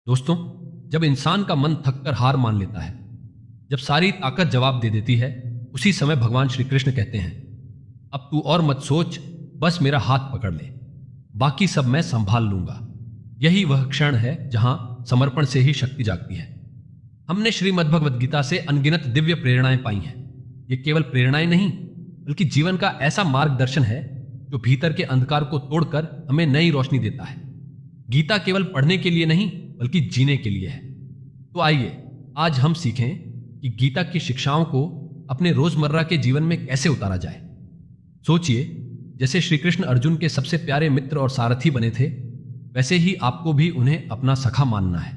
दोस्तों, जब इंसान का मन थककर हार मान लेता है, जब सारी ताकत जवाब दे देती है, उसी समय भगवान श्री कृष्ण कहते हैं, अब तू और मत सोच, बस मेरा हाथ पकड़ ले, बाकी सब मैं संभाल लूंगा। यही वह क्षण है जहां समर्पण से ही शक्ति जागती है। हमने श्रीमद् भगवद गीता से अनगिनत दिव्य प्रेरणाएं पाई हैं। ये केवल प्रेरणाएं नहीं, बल्कि जीवन का ऐसा मार्गदर्शन है जो भीतर के अंधकार को तोड़कर हमें नई रोशनी देता है। गीता केवल पढ़ने के लिए नहीं, बल्कि जीने के लिए है। तो आइए आज हम सीखें कि गीता की शिक्षाओं को अपने रोजमर्रा के जीवन में कैसे उतारा जाए। सोचिए, जैसे श्री कृष्ण अर्जुन के सबसे प्यारे मित्र और सारथी बने थे, वैसे ही आपको भी उन्हें अपना सखा मानना है।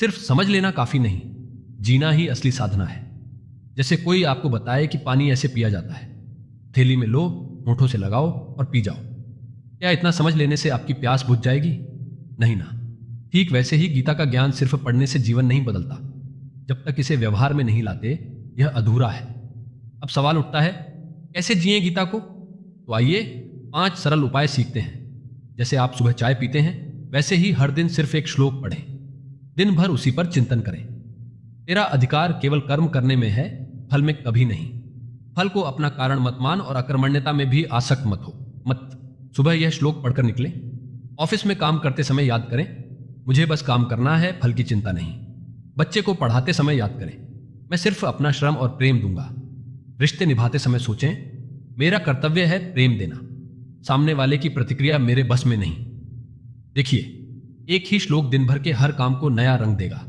सिर्फ समझ लेना काफी नहीं, जीना ही असली साधना है। जैसे कोई आपको बताए कि पानी ऐसे पिया जाता है, थैली में लो, होठों से लगाओ और पी जाओ। क्या इतना समझ लेने से आपकी प्यास बुझ जाएगी? नहीं ना। ठीक वैसे ही गीता का ज्ञान सिर्फ पढ़ने से जीवन नहीं बदलता। जब तक इसे व्यवहार में नहीं लाते, यह अधूरा है। अब सवाल उठता है, कैसे जिए गीता को? तो आइए 5 सरल उपाय सीखते हैं। जैसे आप सुबह चाय पीते हैं, वैसे ही हर दिन सिर्फ एक श्लोक पढ़ें। दिन भर उसी पर चिंतन करें। तेरा अधिकार केवल कर्म करने में है, फल में कभी नहीं। फल को अपना कारण मत मान और अकर्मण्यता में भी आसक्त मत। सुबह यह श्लोक पढ़कर निकलें। ऑफिस में काम करते समय याद करें, मुझे बस काम करना है, फल की चिंता नहीं। बच्चे को पढ़ाते समय याद करें, मैं सिर्फ अपना श्रम और प्रेम दूंगा। रिश्ते निभाते समय सोचें, मेरा कर्तव्य है प्रेम देना, सामने वाले की प्रतिक्रिया मेरे बस में नहीं। देखिए, एक ही श्लोक दिन भर के हर काम को नया रंग देगा।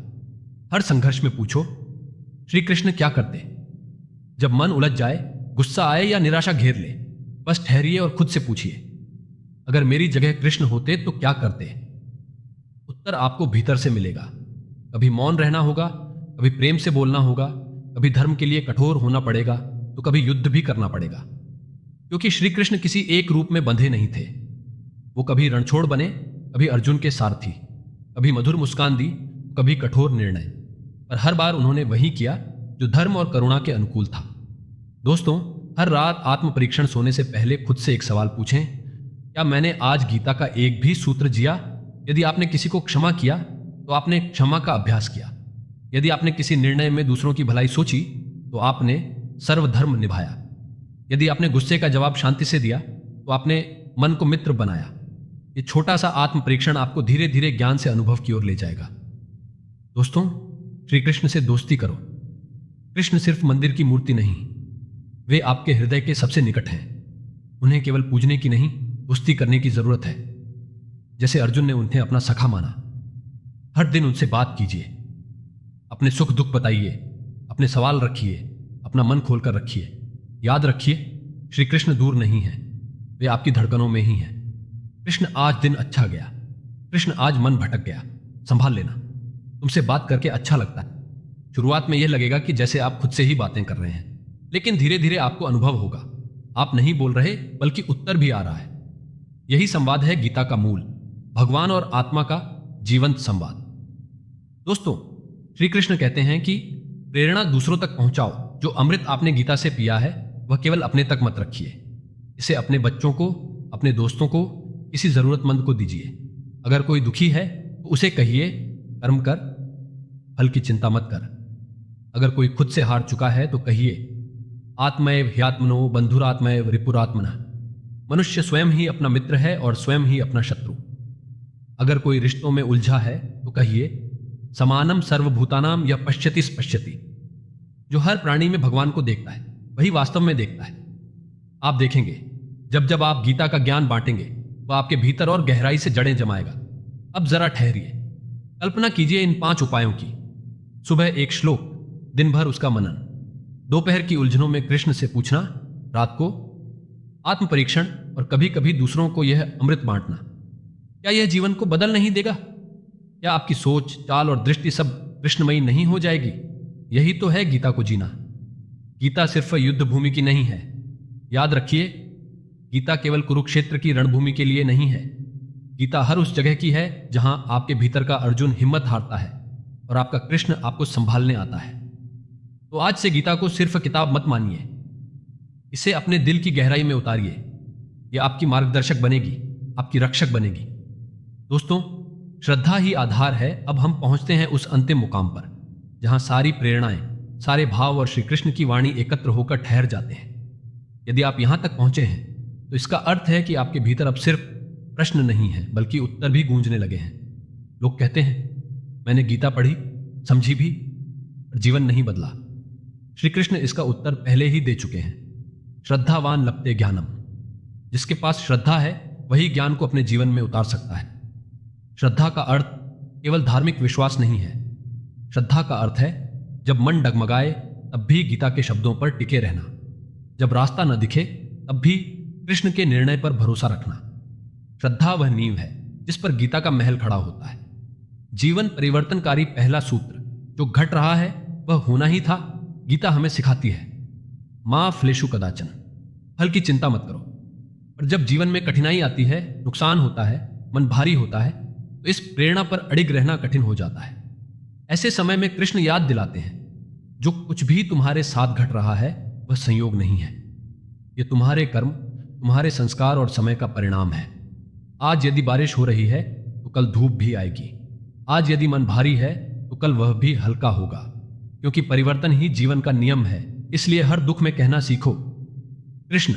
हर संघर्ष में पूछो, श्री कृष्ण क्या करते? जब मन उलझ जाए, गुस्सा आए या निराशा घेर ले, बस ठहरिए और खुद से पूछिए, अगर मेरी जगह कृष्ण होते तो क्या करते? उत्तर आपको भीतर से मिलेगा। कभी मौन रहना होगा, कभी प्रेम से बोलना होगा, कभी धर्म के लिए कठोर होना पड़ेगा, तो कभी युद्ध भी करना पड़ेगा। क्योंकि श्री कृष्ण किसी एक रूप में बंधे नहीं थे। वो कभी रणछोड़ बने, कभी अर्जुन के सारथी, कभी मधुर मुस्कान दी, कभी कठोर निर्णय, पर हर बार उन्होंने वही किया जो धर्म और करुणा के अनुकूल था। दोस्तों, हर रात आत्म परीक्षण सोने से पहले खुद से एक सवाल पूछें, क्या मैंने आज गीता का एक भी सूत्र जिया? यदि आपने किसी को क्षमा किया, तो आपने क्षमा का अभ्यास किया। यदि आपने किसी निर्णय में दूसरों की भलाई सोची, तो आपने सर्वधर्म निभाया। यदि आपने गुस्से का जवाब शांति से दिया, तो आपने मन को मित्र बनाया। ये छोटा सा आत्म परीक्षण आपको धीरे धीरे ज्ञान से अनुभव की ओर ले जाएगा। दोस्तों, श्री कृष्ण से दोस्ती करो। कृष्ण सिर्फ मंदिर की मूर्ति नहीं, वे आपके हृदय के सबसे निकट हैं। उन्हें केवल पूजने की नहीं, दोस्ती करने की जरूरत है। जैसे अर्जुन ने उन्हें अपना सखा माना। हर दिन उनसे बात कीजिए, अपने सुख दुख बताइए, अपने सवाल रखिए, अपना मन खोलकर रखिए। याद रखिए, श्री कृष्ण दूर नहीं है, वे आपकी धड़कनों में ही हैं। कृष्ण आज दिन अच्छा गया, कृष्ण आज मन भटक गया, संभाल लेना। तुमसे बात करके अच्छा लगता है। शुरुआत में यह लगेगा कि जैसे आप खुद से ही बातें कर रहे हैं, लेकिन धीरे धीरे आपको अनुभव होगा, आप नहीं बोल रहे, बल्कि उत्तर भी आ रहा है। यही संवाद है गीता का मूल, भगवान और आत्मा का जीवंत संवाद। दोस्तों, श्री कृष्ण कहते हैं कि प्रेरणा दूसरों तक पहुंचाओ। जो अमृत आपने गीता से पिया है, वह केवल अपने तक मत रखिए। इसे अपने बच्चों को, अपने दोस्तों को, किसी जरूरतमंद को दीजिए। अगर कोई दुखी है, तो उसे कहिए, कर्म कर, फल की चिंता मत कर। अगर कोई खुद से हार चुका है, तो कहिए, आत्मैव ह्यात्मनो बंधुरात्मैव रिपुरात्मनः। मनुष्य स्वयं ही अपना मित्र है और स्वयं ही अपना शत्रु। अगर कोई रिश्तों में उलझा है, तो कहिए, समानम सर्वभूतानाम या पश्यति स्पश्यति। जो हर प्राणी में भगवान को देखता है, वही वास्तव में देखता है। आप देखेंगे, जब जब आप गीता का ज्ञान बांटेंगे, वह आपके भीतर और गहराई से जड़ें जमाएगा। अब जरा ठहरिए, कल्पना कीजिए इन 5 उपायों की। सुबह एक श्लोक, दिन भर उसका मनन, दोपहर की उलझनों में कृष्ण से पूछना, रात को आत्म परीक्षण और कभी कभी दूसरों को यह अमृत बांटना। क्या यह जीवन को बदल नहीं देगा? क्या आपकी सोच, चाल और दृष्टि सब कृष्णमयी नहीं हो जाएगी? यही तो है गीता को जीना। गीता सिर्फ युद्ध भूमि की नहीं है। याद रखिए, गीता केवल कुरुक्षेत्र की रणभूमि के लिए नहीं है। गीता हर उस जगह की है जहां आपके भीतर का अर्जुन हिम्मत हारता है और आपका कृष्ण आपको संभालने आता है। तो आज से गीता को सिर्फ किताब मत मानिए, इसे अपने दिल की गहराई में उतारिए। यह आपकी मार्गदर्शक बनेगी, आपकी रक्षक बनेगी। दोस्तों, श्रद्धा ही आधार है। अब हम पहुंचते हैं उस अंतिम मुकाम पर जहां सारी प्रेरणाएं, सारे भाव और श्री कृष्ण की वाणी एकत्र होकर ठहर जाते हैं। यदि आप यहां तक पहुंचे हैं तो इसका अर्थ है कि आपके भीतर अब सिर्फ प्रश्न नहीं है बल्कि उत्तर भी गूंजने लगे हैं। लोग कहते हैं मैंने गीता पढ़ी, समझी भी, पर जीवन नहीं बदला। श्री कृष्ण इसका उत्तर पहले ही दे चुके हैं। श्रद्धावान लभते ज्ञानम। जिसके पास श्रद्धा है वही ज्ञान को अपने जीवन में उतार सकता है। श्रद्धा का अर्थ केवल धार्मिक विश्वास नहीं है। श्रद्धा का अर्थ है जब मन डगमगाए तब भी गीता के शब्दों पर टिके रहना, जब रास्ता न दिखे तब भी कृष्ण के निर्णय पर भरोसा रखना। श्रद्धा वह नींव है जिस पर गीता का महल खड़ा होता है। जीवन परिवर्तनकारी पहला सूत्र, जो घट रहा है वह होना ही था, गीता हमें सिखाती है। मां फलेशु कदाचन। फल की चिंता मत करो। पर जब जीवन में कठिनाई आती है, नुकसान होता है, मन भारी होता है, तो इस प्रेरणा पर अड़िग रहना कठिन हो जाता है। ऐसे समय में कृष्ण याद दिलाते हैं जो कुछ भी तुम्हारे साथ घट रहा है वह संयोग नहीं है। यह तुम्हारे कर्म, तुम्हारे संस्कार और समय का परिणाम है। आज यदि बारिश हो रही है तो कल धूप भी आएगी। आज यदि मन भारी है तो कल वह भी हल्का होगा, क्योंकि परिवर्तन ही जीवन का नियम है। इसलिए हर दुख में कहना सीखो, कृष्ण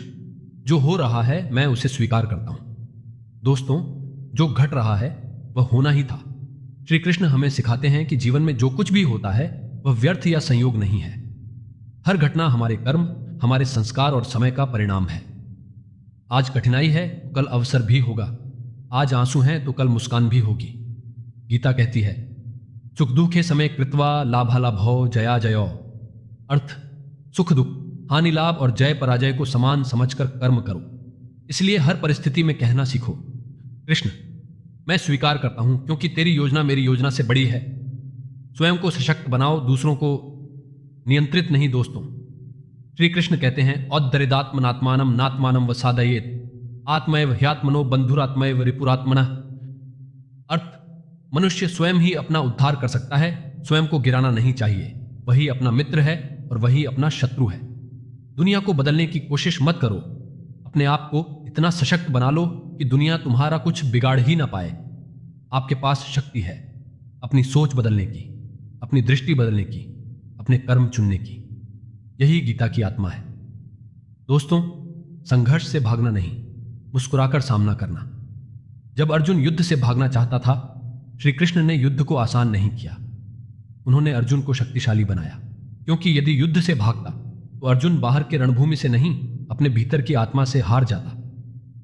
जो हो रहा है मैं उसे स्वीकार करता हूं। दोस्तों, जो घट रहा है वह होना ही था। श्री कृष्ण हमें सिखाते हैं कि जीवन में जो कुछ भी होता है वह व्यर्थ या संयोग नहीं है। हर घटना हमारे कर्म, हमारे संस्कार और समय का परिणाम है। आज कठिनाई है तो कल अवसर भी होगा। आज आंसू हैं तो कल मुस्कान भी होगी। गीता कहती है सुख दुखे समय कृत्वा लाभालाभौ जया जयो। अर्थ, सुख दुख, हानि लाभ और जय पराजय को समान समझकर कर्म करो। इसलिए हर परिस्थिति में कहना सीखो, कृष्ण मैं स्वीकार करता हूं क्योंकि तेरी योजना मेरी योजना से बड़ी है। स्वयं को सशक्त बनाओ, दूसरों को नियंत्रित नहीं। दोस्तों, श्री कृष्ण कहते हैं औद्धरिदात्मनात्मानम नात्मानम वसादयेत आत्मैव ह्यात्मनो बंधुरात्मैव रिपुरात्मनः। अर्थ, मनुष्य स्वयं ही अपना उद्धार कर सकता है, स्वयं को गिराना नहीं चाहिए। वही अपना मित्र है और वही अपना शत्रु है। दुनिया को बदलने की कोशिश मत करो। अपने आप को इतना सशक्त बना लो कि दुनिया तुम्हारा कुछ बिगाड़ ही ना पाए। आपके पास शक्ति है अपनी सोच बदलने की, अपनी दृष्टि बदलने की, अपने कर्म चुनने की। यही गीता की आत्मा है। दोस्तों, संघर्ष से भागना नहीं, मुस्कुराकर सामना करना। जब अर्जुन युद्ध से भागना चाहता था, श्री कृष्ण ने युद्ध को आसान नहीं किया। उन्होंने अर्जुन को शक्तिशाली बनाया, क्योंकि यदि युद्ध से भागता तो अर्जुन बाहर के रणभूमि से नहीं, अपने भीतर की आत्मा से हार जाता।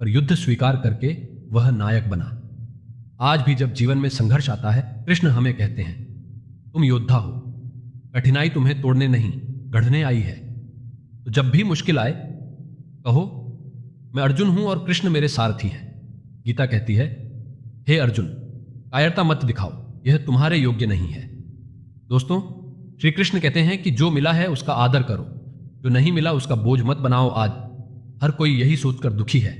पर युद्ध स्वीकार करके वह नायक बना। आज भी जब जीवन में संघर्ष आता है, कृष्ण हमें कहते हैं तुम योद्धा हो। कठिनाई तुम्हें तोड़ने नहीं, गढ़ने आई है। तो जब भी मुश्किल आए कहो मैं अर्जुन हूं और कृष्ण मेरे सारथी हैं। गीता कहती है हे अर्जुन, कायरता मत दिखाओ, यह तुम्हारे योग्य नहीं है। दोस्तों, श्री कृष्ण कहते हैं कि जो मिला है उसका आदर करो, जो नहीं मिला उसका बोझ मत बनाओ। आज हर कोई यही सोचकर दुखी है,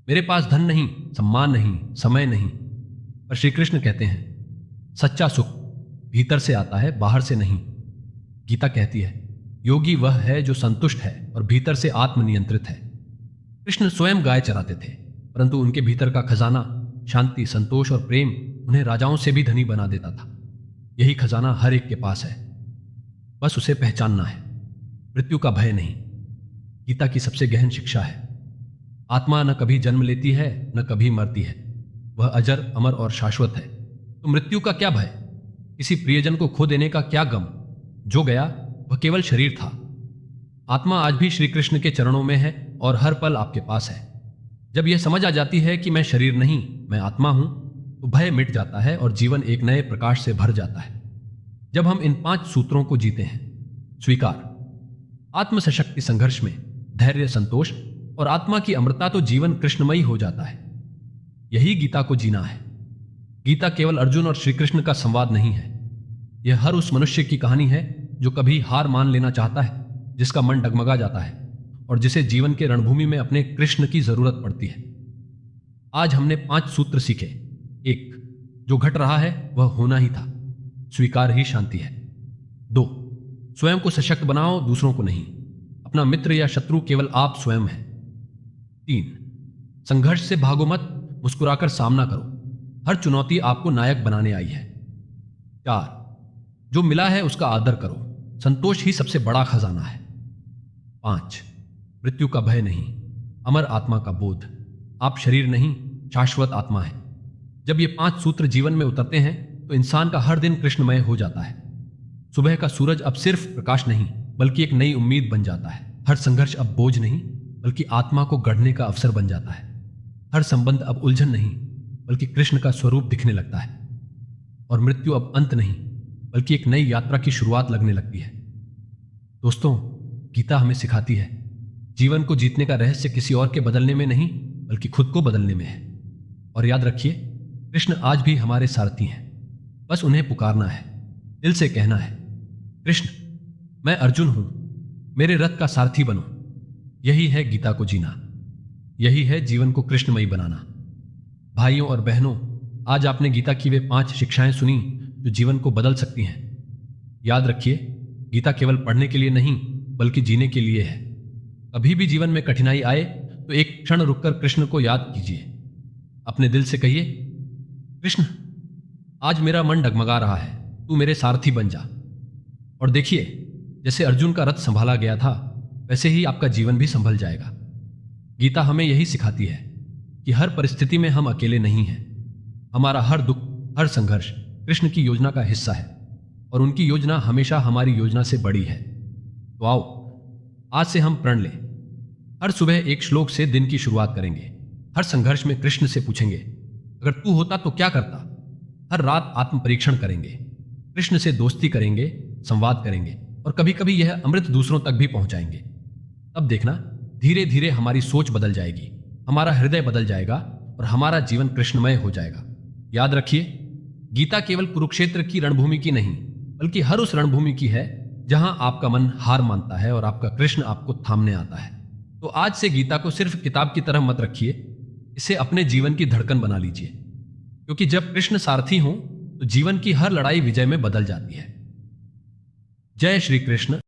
मेरे पास धन नहीं, सम्मान नहीं, समय नहीं। पर श्री कृष्ण कहते हैं सच्चा सुख भीतर से आता है, बाहर से नहीं। गीता कहती है योगी वह है जो संतुष्ट है और भीतर से आत्मनियंत्रित है। कृष्ण स्वयं गाय चराते थे, परंतु उनके भीतर का खजाना शांति, संतोष और प्रेम उन्हें राजाओं से भी धनी बना देता था। यही खजाना हर एक के पास है, बस उसे पहचानना है। मृत्यु का भय नहीं, गीता की सबसे गहन शिक्षा है। आत्मा न कभी जन्म लेती है न कभी मरती है, वह अजर, अमर और शाश्वत है। तो मृत्यु का क्या भय, किसी प्रियजन को खो देने का क्या गम। जो गया वह केवल शरीर था। आत्मा आज भी श्री कृष्ण के चरणों में है और हर पल आपके पास है। जब यह समझ आ जाती है कि मैं शरीर नहीं, मैं आत्मा हूं, तो भय मिट जाता है और जीवन एक नए प्रकाश से भर जाता है। जब हम इन 5 सूत्रों को जीते हैं, स्वीकार, आत्म सशक्ति संघर्ष में धैर्य, संतोष और आत्मा की अमृता, तो जीवन कृष्णमयी हो जाता है। यही गीता को जीना है। गीता केवल अर्जुन और श्री कृष्ण का संवाद नहीं है, यह हर उस मनुष्य की कहानी है जो कभी हार मान लेना चाहता है, जिसका मन डगमगा जाता है और जिसे जीवन के रणभूमि में अपने कृष्ण की जरूरत पड़ती है। आज हमने 5 सूत्र सीखे। 1, जो घट रहा है वह होना ही था, स्वीकार ही शांति है। 2, स्वयं को सशक्त बनाओ, दूसरों को नहीं। अपना मित्र या शत्रु केवल आप स्वयं हैं। 3, संघर्ष से भागो मत, मुस्कुराकर सामना करो। हर चुनौती आपको नायक बनाने आई है। 4, जो मिला है उसका आदर करो, संतोष ही सबसे बड़ा खजाना है। 5, मृत्यु का भय नहीं, अमर आत्मा का बोध, आप शरीर नहीं शाश्वत आत्मा है। जब ये 5 सूत्र जीवन में उतरते हैं तो इंसान का हर दिन कृष्णमय हो जाता है। सुबह का सूरज अब सिर्फ प्रकाश नहीं बल्कि एक नई उम्मीद बन जाता है। हर संघर्ष अब बोझ नहीं बल्कि आत्मा को गढ़ने का अवसर बन जाता है। हर संबंध अब उलझन नहीं बल्कि कृष्ण का स्वरूप दिखने लगता है। और मृत्यु अब अंत नहीं बल्कि एक नई यात्रा की शुरुआत लगने लगती है। दोस्तों, गीता हमें सिखाती है जीवन को जीतने का रहस्य किसी और के बदलने में नहीं बल्कि खुद को बदलने में है। और याद रखिए, कृष्ण आज भी हमारे सारथी हैं, बस उन्हें पुकारना है, दिल से कहना है, कृष्ण मैं अर्जुन हूं, मेरे रथ का सारथी बनो। यही है गीता को जीना, यही है जीवन को कृष्णमयी बनाना। भाइयों और बहनों, आज आपने गीता की वे 5 शिक्षाएं सुनी जो जीवन को बदल सकती हैं। याद रखिए, गीता केवल पढ़ने के लिए नहीं बल्कि जीने के लिए है। कभी भी जीवन में कठिनाई आए तो एक क्षण रुककर कृष्ण को याद कीजिए। अपने दिल से कहिए, कृष्ण आज मेरा मन डगमगा रहा है, तू मेरे सारथी बन जा। और देखिए, जैसे अर्जुन का रथ संभाला गया था वैसे ही आपका जीवन भी संभल जाएगा। गीता हमें यही सिखाती है कि हर परिस्थिति में हम अकेले नहीं हैं। हमारा हर दुख, हर संघर्ष कृष्ण की योजना का हिस्सा है और उनकी योजना हमेशा हमारी योजना से बड़ी है। तो आओ, आज से हम प्रण लें। हर सुबह एक श्लोक से दिन की शुरुआत करेंगे। हर संघर्ष में कृष्ण से पूछेंगे, अगर तू होता तो क्या करता। हर रात आत्म परीक्षण करेंगे, कृष्ण से दोस्ती करेंगे, संवाद करेंगे और कभी कभी यह अमृत दूसरों तक भी पहुंचाएंगे। तब देखना, धीरे धीरे हमारी सोच बदल जाएगी, हमारा हृदय बदल जाएगा और हमारा जीवन कृष्णमय हो जाएगा। याद रखिए, गीता केवल कुरुक्षेत्र की रणभूमि की नहीं बल्कि हर उस रणभूमि की है जहां आपका मन हार मानता है और आपका कृष्ण आपको थामने आता है। तो आज से गीता को सिर्फ किताब की तरह मत रखिए, इसे अपने जीवन की धड़कन बना लीजिए, क्योंकि जब कृष्ण सारथी हों तो जीवन की हर लड़ाई विजय में बदल जाती है। जय श्री कृष्ण।